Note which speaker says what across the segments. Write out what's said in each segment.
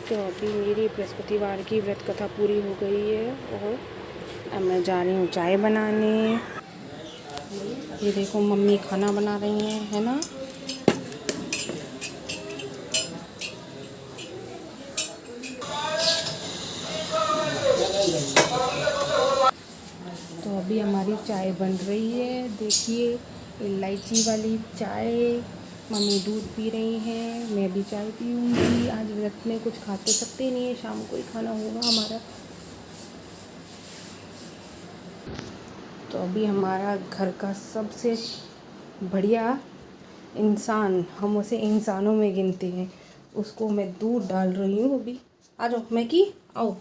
Speaker 1: तो अभी मेरी बृहस्पतिवार की व्रत कथा पूरी हो गई है और अब मैं जा रही हूँ चाय बनाने। ये देखो मम्मी खाना बना रही हैं, है ना। तो अभी हमारी चाय बन रही है, देखिए इलायची वाली चाय। मम्मी दूध पी रही हैं, मैं भी चाय पीऊँगी। आज व्रत में कुछ खाते सकते नहीं है, शाम को ही खाना होगा हमारा। तो अभी हमारा घर का सबसे बढ़िया इंसान, हम उसे इंसानों में गिनते हैं, उसको मैं दूध डाल रही हूँ अभी। आ जाओ मैगी, आओ।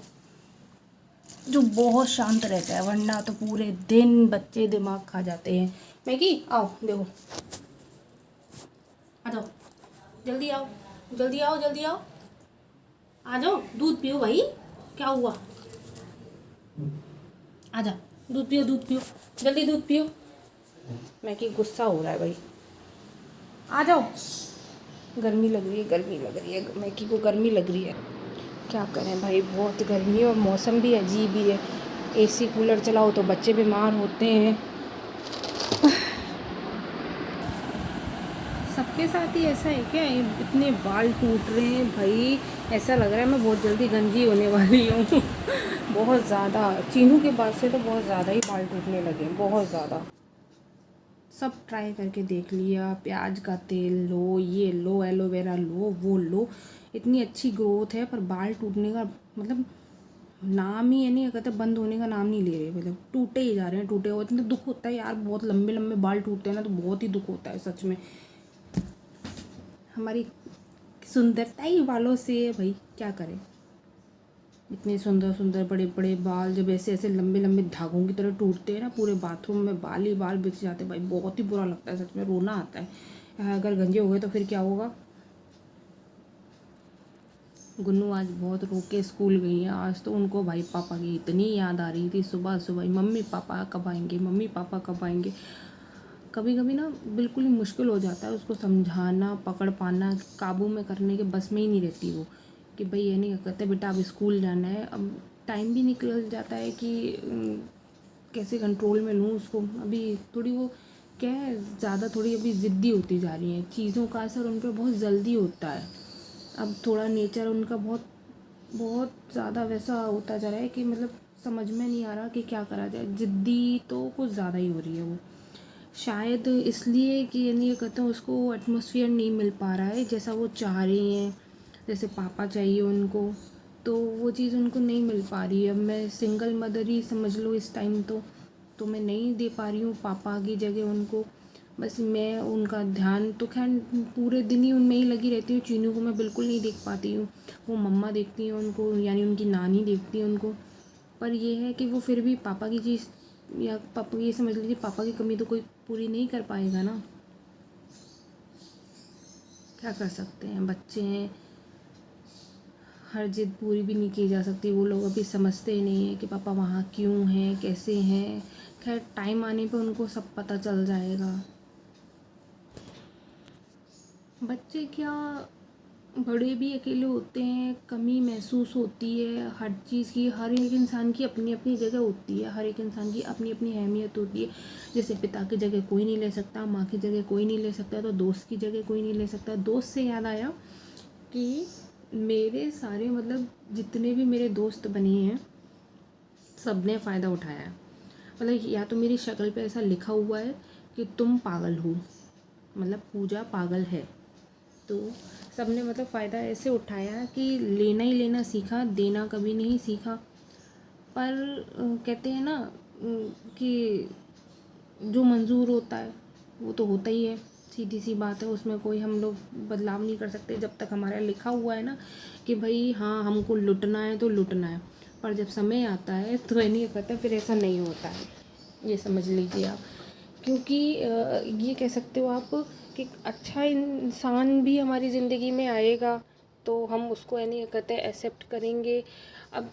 Speaker 1: जो बहुत शांत रहता है, वरना तो पूरे दिन बच्चे दिमाग खा जाते हैं। मैगी आओ, देखो आ जाओ, जल्दी आओ जल्दी आओ जल्दी आओ, आ जाओ दूध पियो भाई। क्या हुआ, आ जा, दूध पियो दूध पियो, जल्दी दूध पियो। मैगी गुस्सा हो रहा है भाई, आ जाओ। गर्मी लग रही है, गर्मी लग रही है, मैगी को गर्मी लग रही है। क्या करें भाई, बहुत गर्मी है और मौसम भी अजीब ही है। एसी कूलर चलाओ तो बच्चे बीमार होते हैं। सबके साथ ही ऐसा है क्या, इतने बाल टूट रहे हैं भाई। ऐसा लग रहा है मैं बहुत जल्दी गंजी होने वाली हूँ। बहुत ज़्यादा, चीनू के बाद से तो बहुत ज़्यादा ही बाल टूटने लगे, बहुत ज़्यादा। सब ट्राई करके देख लिया, प्याज का तेल लो, ये लो, एलोवेरा लो, वो लो, इतनी अच्छी ग्रोथ है, पर बाल टूटने का मतलब नाम ही है नहीं, कहते बंद होने का नाम नहीं ले रहे। मतलब टूटे ही जा रहे हैं, टूटे हुए। इतना दुख होता है यार, बहुत लंबे लंबे बाल टूटते हैं ना, तो बहुत ही दुख होता है सच में। हमारी सुंदरता ही बालों से है भाई, क्या करें। इतने सुंदर सुंदर बड़े बड़े बाल जब ऐसे ऐसे लंबे लंबे धागों की तरह टूटते हैं ना, पूरे बाथरूम में बाल ही बाल बिछ जाते हैं भाई। बहुत ही बुरा लगता है सच में, रोना आता है। अगर गंजे हो गए तो फिर क्या होगा। गुन्नू आज बहुत रो के स्कूल गई है। आज तो उनको भाई पापा की इतनी याद आ रही थी, सुबह सुबह मम्मी पापा कब आएंगे, मम्मी पापा कब आएंगे। कभी कभी ना बिल्कुल ही मुश्किल हो जाता है उसको समझाना, पकड़ पाना, काबू में करने के बस में ही नहीं रहती वो। कि भाई ये नहीं कहते बेटा अब स्कूल जाना है। अब टाइम भी निकल जाता है कि कैसे कंट्रोल में लूँ उसको। अभी थोड़ी वो क्या है, ज़्यादा थोड़ी अभी ज़िद्दी होती जा रही हैं। चीज़ों का असर उन पर बहुत जल्दी होता है। अब थोड़ा नेचर उनका बहुत बहुत ज़्यादा वैसा होता जा रहा है कि मतलब समझ में नहीं आ रहा कि क्या करा जाए। ज़िद्दी तो कुछ ज़्यादा ही हो रही है वो, शायद इसलिए कि यानी ये कहते हैं उसको एटमॉस्फेयर नहीं मिल पा रहा है जैसा वो चाह रही हैं, जैसे पापा चाहिए उनको, तो वो चीज़ उनको नहीं मिल पा रही है। अब मैं सिंगल मदर ही समझ लो इस टाइम, तो मैं नहीं दे पा रही हूँ पापा की जगह उनको। बस मैं उनका ध्यान तो खैर पूरे दिन ही उनमें ही लगी रहती हूँ। चीनू को मैं बिल्कुल नहीं देख पाती हूँ, वो मम्मा देखती हैं उनको, यानी उनकी नानी देखती है उनको। पर ये है कि वो फिर भी पापा की चीज़, या पापा ये समझ लीजिए पापा की कमी तो कोई पूरी नहीं कर पाएगा ना। क्या कर सकते हैं, बच्चे हैं, हर जिद पूरी भी नहीं की जा सकती। वो लोग अभी समझते ही नहीं है कि पापा वहाँ क्यों हैं, कैसे हैं। खैर टाइम आने पे उनको सब पता चल जाएगा। बच्चे क्या, बड़े भी अकेले होते हैं, कमी महसूस होती है हर चीज़ की। हर एक इंसान की अपनी अपनी जगह होती है, हर एक इंसान की अपनी अपनी अहमियत होती है। जैसे पिता की जगह कोई नहीं ले सकता, माँ की जगह कोई नहीं ले सकता, तो दोस्त की जगह कोई नहीं ले सकता। दोस्त से याद आया कि मेरे सारे मतलब जितने भी मेरे दोस्त बने हैं, सब ने फ़ायदा उठाया है। मतलब या तो मेरी शक्ल पे ऐसा लिखा हुआ है कि तुम पागल हो, मतलब पूजा पागल है। तो सब ने मतलब फ़ायदा ऐसे उठाया कि लेना ही लेना सीखा, देना कभी नहीं सीखा। पर कहते हैं ना कि जो मंजूर होता है वो तो होता ही है, सीधी सी बात है। उसमें कोई हम लोग बदलाव नहीं कर सकते। जब तक हमारा लिखा हुआ है ना कि भाई हाँ हमको लुटना है तो लुटना है, पर जब समय आता है तो नहीं कहता, फिर ऐसा नहीं होता है, ये समझ लीजिए आप। क्योंकि ये कह सकते हो आप कि अच्छा इंसान भी हमारी ज़िंदगी में आएगा तो हम उसको यानी कहते हैं एक्सेप्ट करेंगे। अब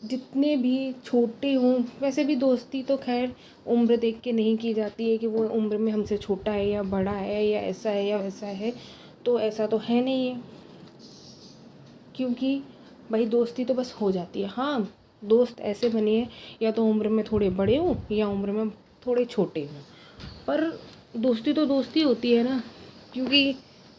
Speaker 1: जितने भी छोटे हों, वैसे भी दोस्ती तो खैर उम्र देख के नहीं की जाती है कि वो उम्र में हमसे छोटा है या बड़ा है या ऐसा है या वैसा है, तो ऐसा तो है नहीं है। क्योंकि भाई दोस्ती तो बस हो जाती है। हाँ, दोस्त ऐसे बने हैं या तो उम्र में थोड़े बड़े हों या उम्र में थोड़े छोटे हों, पर दोस्ती तो दोस्ती होती है ना। क्योंकि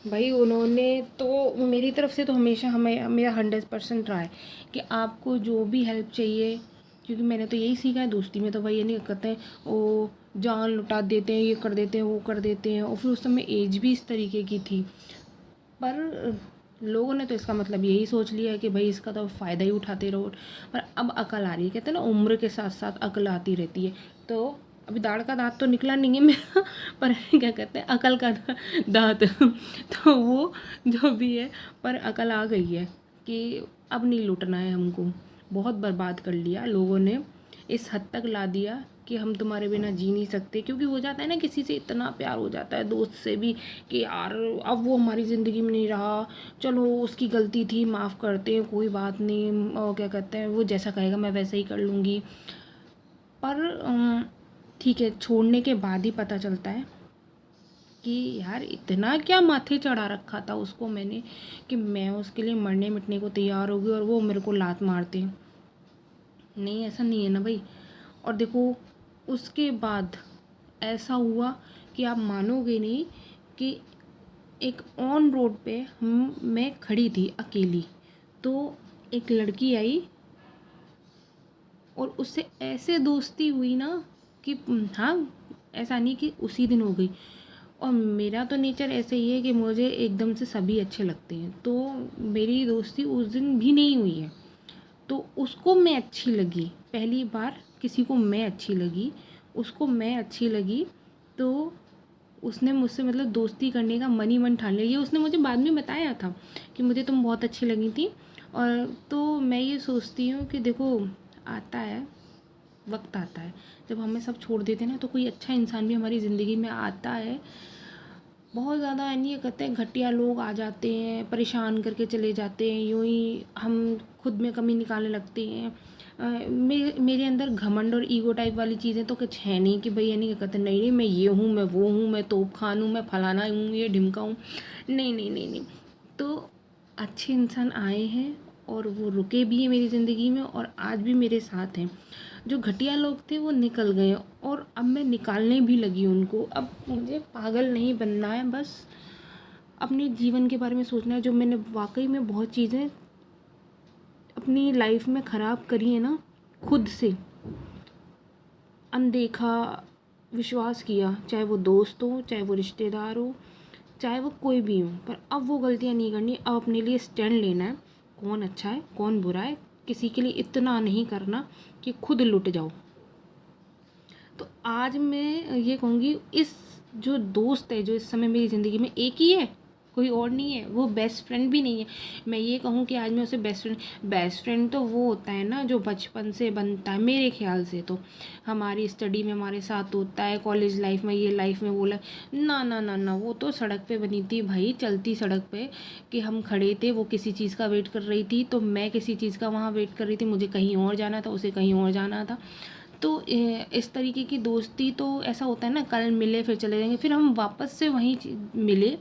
Speaker 1: भाई उन्होंने तो मेरी तरफ से तो हमेशा हमें मेरा 100% रहा है कि आपको जो भी हेल्प चाहिए, क्योंकि मैंने तो यही सीखा है दोस्ती में। तो भाई ये नहीं कहते हैं वो जान लुटा देते हैं, ये कर देते हैं, वो कर देते हैं। और फिर उस समय एज भी इस तरीके की थी, पर लोगों ने तो इसका मतलब यही सोच लिया है कि भाई इसका तो फ़ायदा ही उठाते रहो। पर अब अकल आ रही है, कहते हैं ना उम्र के साथ साथ अकल आती रहती है। तो अभी दाढ़ का दांत तो निकला नहीं है मेरा, पर क्या कहते हैं अकल का दांत तो वो जो भी है, पर अकल आ गई है कि अब नहीं लुटना है हमको। बहुत बर्बाद कर लिया लोगों ने, इस हद तक ला दिया कि हम तुम्हारे बिना जी नहीं सकते। क्योंकि हो जाता है ना किसी से इतना प्यार हो जाता है, दोस्त से भी, कि यार अब वो हमारी ज़िंदगी में नहीं रहा, चलो उसकी गलती थी, माफ़ करते हैं, कोई बात नहीं, और क्या कहते हैं वो जैसा कहेगा मैं वैसा ही कर लूँगी। पर ठीक है, छोड़ने के बाद ही पता चलता है कि यार इतना क्या माथे चढ़ा रखा था उसको मैंने, कि मैं उसके लिए मरने मिटने को तैयार हो गई और वो मेरे को लात मारते। नहीं, ऐसा नहीं है ना भाई। और देखो उसके बाद ऐसा हुआ कि आप मानोगे नहीं कि एक ऑन रोड पे मैं खड़ी थी अकेली, तो एक लड़की आई और उससे ऐसे दोस्ती हुई ना कि हाँ, ऐसा नहीं कि उसी दिन हो गई। और मेरा तो नेचर ऐसे ही है कि मुझे एकदम से सभी अच्छे लगते हैं, तो मेरी दोस्ती उस दिन भी नहीं हुई है। तो उसको मैं अच्छी लगी, पहली बार किसी को मैं अच्छी लगी, उसको मैं अच्छी लगी, तो उसने मुझसे मतलब दोस्ती करने का मन ही मन ठान लिया। ये उसने मुझे बाद में बताया था कि मुझे तुम बहुत अच्छी लगी थी। और तो मैं ये सोचती हूँ कि देखो, आता है वक्त, आता है जब हमें सब छोड़ देते हैं ना, तो कोई अच्छा इंसान भी हमारी ज़िंदगी में आता है। बहुत ज़्यादा नहीं, ये कहते हैं घटिया लोग आ जाते हैं, परेशान करके चले जाते हैं, यूँ ही हम खुद में कमी निकालने लगते हैं। मेरे अंदर घमंड और ईगो टाइप वाली चीज़ें तो कुछ है नहीं कि भाई यानी क्या कहते हैं, नहीं नहीं मैं ये हूँ, मैं वो हूँ, मैं तोप खान हूँ, मैं फलाना हूँ, ये ढिमका हूँ। नहीं नहीं नहीं नहीं। तो अच्छे इंसान आए हैं और वो रुके भी हैं मेरी ज़िंदगी में और आज भी मेरे साथ हैं। जो घटिया लोग थे वो निकल गए और अब मैं निकालने भी लगी उनको। अब मुझे पागल नहीं बनना है, बस अपने जीवन के बारे में सोचना है। जो मैंने वाकई में बहुत चीज़ें अपनी लाइफ में ख़राब करी है ना, खुद से अनदेखा विश्वास किया, चाहे वो दोस्त हो, चाहे वो रिश्तेदार हो, चाहे वो कोई भी हो, पर अब वो गलतियाँ नहीं करनी। अब अपने लिए स्टैंड लेना है, कौन अच्छा है कौन बुरा है, किसी के लिए इतना नहीं करना कि खुद लुट जाओ। तो आज मैं ये कहूँगी, इस जो दोस्त है जो इस समय मेरी ज़िंदगी में एक ही है, कोई और नहीं है, वो बेस्ट फ्रेंड भी नहीं है। मैं ये कहूँ कि आज मैं उसे बेस्ट फ्रेंड तो वो होता है ना जो बचपन से बनता है, मेरे ख्याल से तो हमारी स्टडी में हमारे साथ होता है, कॉलेज लाइफ में, ये लाइफ में, वो लाइफ ना ना ना ना, वो तो सड़क पे बनी थी भाई, चलती सड़क पे, कि हम खड़े थे, वो किसी चीज़ का वेट कर रही थी तो मैं किसी चीज़ का वहाँ वेट कर रही थी, मुझे कहीं और जाना था, उसे कहीं और जाना था। तो इस तरीके की दोस्ती तो ऐसा होता है ना, कल मिले फिर चले जाएंगे, फिर हम वापस से वहीं मिले,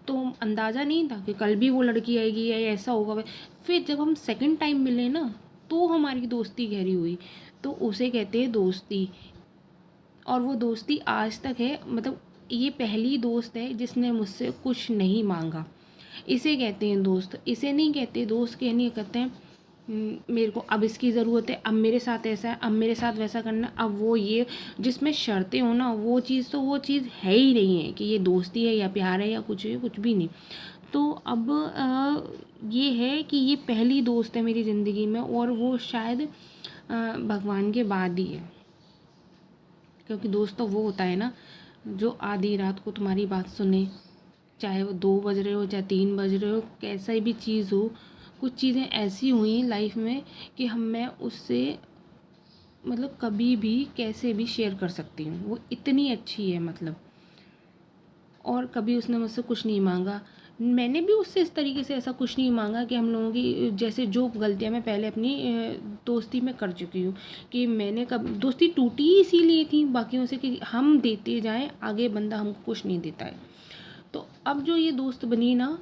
Speaker 1: तो अंदाज़ा नहीं था कि कल भी वो लड़की आएगी या ऐसा होगा। फिर जब हम सेकंड टाइम मिले ना, तो हमारी दोस्ती गहरी हुई, तो उसे कहते हैं दोस्ती। और वो दोस्ती आज तक है, मतलब ये पहली दोस्त है जिसने मुझसे कुछ नहीं मांगा, इसे कहते हैं दोस्त। इसे नहीं कहते दोस्त, के नहीं कहते हैं मेरे को अब इसकी ज़रूरत है, अब मेरे साथ ऐसा है, अब मेरे साथ वैसा करना, अब वो ये जिसमें शर्तें हो ना, वो चीज़ तो वो चीज़ है ही नहीं है कि ये दोस्ती है या प्यार है या कुछ है, कुछ भी नहीं। तो अब ये है कि ये पहली दोस्त है मेरी ज़िंदगी में, और वो शायद भगवान के बाद ही है। क्योंकि दोस्त तो वो होता है ना जो आधी रात को तुम्हारी बात सुने, चाहे वो 2 बज रहे हो चाहे 3 बज रहे हो, कैसा भी चीज़ हो। कुछ चीज़ें ऐसी हुई लाइफ में कि मैं उससे मतलब कभी भी कैसे भी शेयर कर सकती हूँ, वो इतनी अच्छी है मतलब। और कभी उसने मुझसे कुछ नहीं मांगा, मैंने भी उससे इस तरीके से ऐसा कुछ नहीं मांगा कि हम लोगों की जैसे जो गलतियाँ मैं पहले अपनी दोस्ती में कर चुकी हूँ, कि मैंने कब दोस्ती टूटी ही इसीलिए थी बाकियों से कि हम देते जाएं, आगे बंदा हमको कुछ नहीं देता है। तो अब जो ये दोस्त बनी ना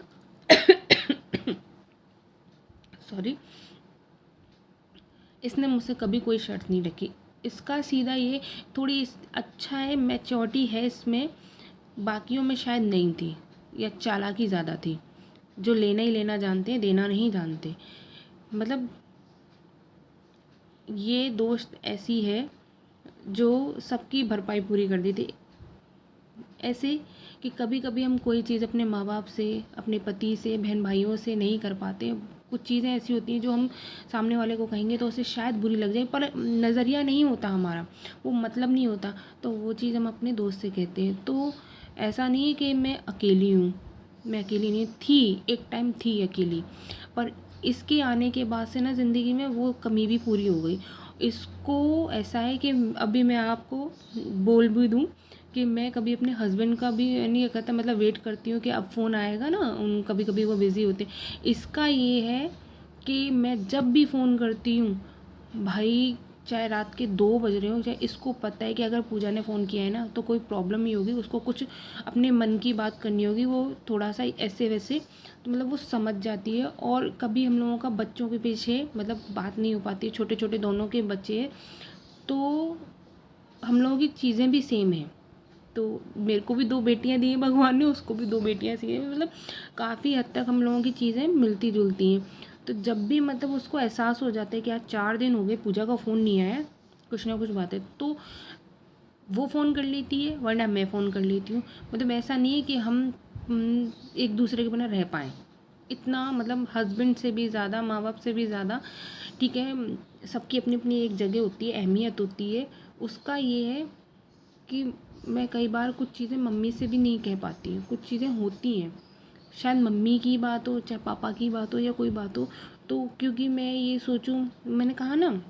Speaker 1: सॉरी, इसने मुझसे कभी कोई शर्त नहीं रखी। इसका सीधा ये थोड़ी अच्छा है, मैच्योरिटी है इसमें, बाकियों में शायद नहीं थी, या चालाकी ज़्यादा थी। जो लेना ही लेना जानते हैं, देना नहीं जानते। मतलब ये दोस्त ऐसी है जो सबकी भरपाई पूरी कर देती। ऐसे कि कभी कभी हम कोई चीज़ अपने माँ बाप से, अपने पति से, बहन भाइयों से नहीं कर पाते। कुछ चीज़ें ऐसी होती हैं जो हम सामने वाले को कहेंगे तो उसे शायद बुरी लग जाए, पर नज़रिया नहीं होता हमारा, वो मतलब नहीं होता, तो वो चीज़ हम अपने दोस्त से कहते हैं। तो ऐसा नहीं है कि मैं अकेली हूँ, मैं अकेली नहीं थी, एक टाइम थी अकेली, पर इसके आने के बाद से ना ज़िंदगी में वो कमी भी पूरी हो गई। इसको ऐसा है कि अभी मैं आपको बोल भी दूँ कि मैं कभी अपने हस्बैंड का भी नहीं कहता, मतलब वेट करती हूँ कि अब फ़ोन आएगा ना, उन कभी कभी वो बिज़ी होते हैं। इसका ये है कि मैं जब भी फ़ोन करती हूँ भाई, चाहे रात के 2 बज रहे हो, चाहे इसको पता है कि अगर पूजा ने फ़ोन किया है ना तो कोई प्रॉब्लम ही होगी, उसको कुछ अपने मन की बात करनी होगी, वो थोड़ा सा ऐसे वैसे, तो मतलब वो समझ जाती है। और कभी हम लोगों का बच्चों के पीछे मतलब बात नहीं हो पाती है, छोटे छोटे दोनों के बच्चे हैं, तो हम लोगों की चीज़ें भी सेम हैं। तो मेरे को भी 2 बेटियां दी हैं भगवान ने, उसको भी 2 बेटियां सी हैं, मतलब काफ़ी हद तक हम लोगों की चीज़ें मिलती जुलती हैं। तो जब भी मतलब उसको एहसास हो जाता है कि आज 4 दिन हो गए पूजा का फ़ोन नहीं आया, कुछ ना कुछ बात है, तो वो फ़ोन कर लेती है, वरना मैं फ़ोन कर लेती हूँ। मतलब ऐसा नहीं है कि हम एक दूसरे के बिना रह पाएँ, इतना मतलब हस्बैंड से भी ज़्यादा, माँ बाप से भी ज़्यादा। ठीक है, सबकी अपनी अपनी एक जगह होती है, अहमियत होती है। उसका ये है कि मैं कई बार कुछ चीज़ें मम्मी से भी नहीं कह पाती हूँ, कुछ चीज़ें होती हैं, शायद मम्मी की बात हो, चाहे पापा की बात हो, या कोई बात हो, तो क्योंकि मैं ये सोचूं, मैंने कहा ना,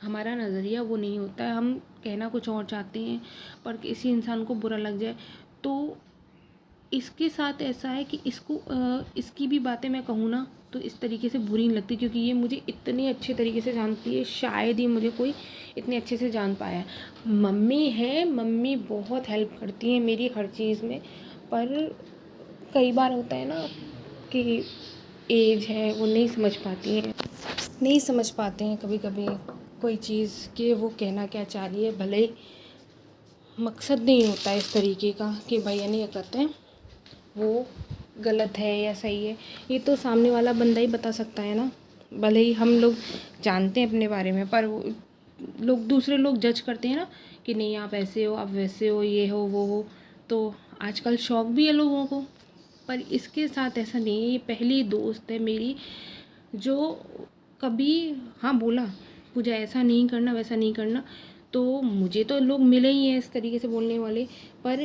Speaker 1: हमारा नज़रिया वो नहीं होता है, हम कहना कुछ और चाहते हैं, पर किसी इंसान को बुरा लग जाए। तो इसके साथ ऐसा है कि इसकी भी बातें मैं कहूँ ना तो इस तरीके से बुरी नहीं लगती, क्योंकि ये मुझे इतने अच्छे तरीके से जानती है, शायद ही मुझे कोई इतने अच्छे से जान पाया है। मम्मी है, मम्मी बहुत हेल्प करती हैं मेरी हर चीज़ में, पर कई बार होता है ना कि एज है, वो नहीं समझ पाती हैं, नहीं समझ पाते हैं कभी कभी कोई चीज़ कि वो कहना क्या चाह रही है। भले ही मकसद नहीं होता इस तरीके का कि भैया नहीं ये कहते हैं वो गलत है या सही है, ये तो सामने वाला बंदा ही बता सकता है ना। भले ही हम लोग जानते हैं अपने बारे में, पर वो लोग, दूसरे लोग जज करते हैं ना कि नहीं आप ऐसे हो, आप वैसे हो, ये हो वो हो, तो आजकल शौक भी है लोगों को। पर इसके साथ ऐसा नहीं है, ये पहली दोस्त है मेरी जो कभी हाँ बोला पूजा ऐसा नहीं करना, वैसा नहीं करना, तो मुझे तो लोग मिले ही हैं इस तरीके से बोलने वाले, पर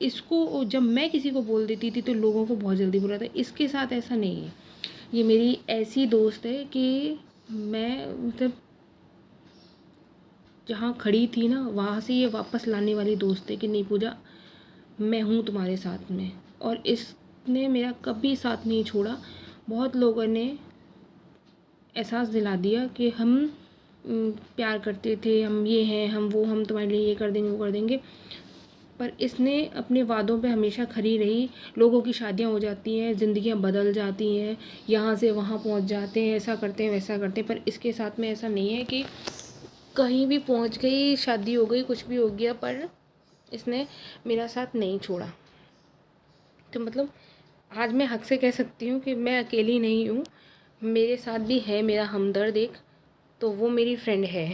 Speaker 1: इसको जब मैं किसी को बोल देती थी तो लोगों को बहुत जल्दी बुरा था। इसके साथ ऐसा नहीं है, ये मेरी ऐसी दोस्त है कि मैं मतलब जहाँ खड़ी थी ना वहाँ से ये वापस लाने वाली दोस्त है कि नहीं पूजा, मैं हूँ तुम्हारे साथ में। और इसने मेरा कभी साथ नहीं छोड़ा। बहुत लोगों ने एहसास दिला दिया कि हम प्यार करते थे, हम ये हैं, हम वो, हम तुम्हारे लिए ये कर देंगे, वो कर देंगे, पर इसने अपने वादों पे हमेशा खरी रही। लोगों की शादियां हो जाती हैं, ज़िंदगियां बदल जाती हैं, यहाँ से वहाँ पहुँच जाते हैं, ऐसा करते हैं, वैसा करते हैं, पर इसके साथ में ऐसा नहीं है कि कहीं भी पहुँच गई, शादी हो गई, कुछ भी हो गया, पर इसने मेरा साथ नहीं छोड़ा। तो मतलब आज मैं हक से कह सकती हूँ कि मैं अकेली नहीं हूँ, मेरे साथ भी है मेरा हमदर्द एक, तो वो मेरी फ्रेंड है।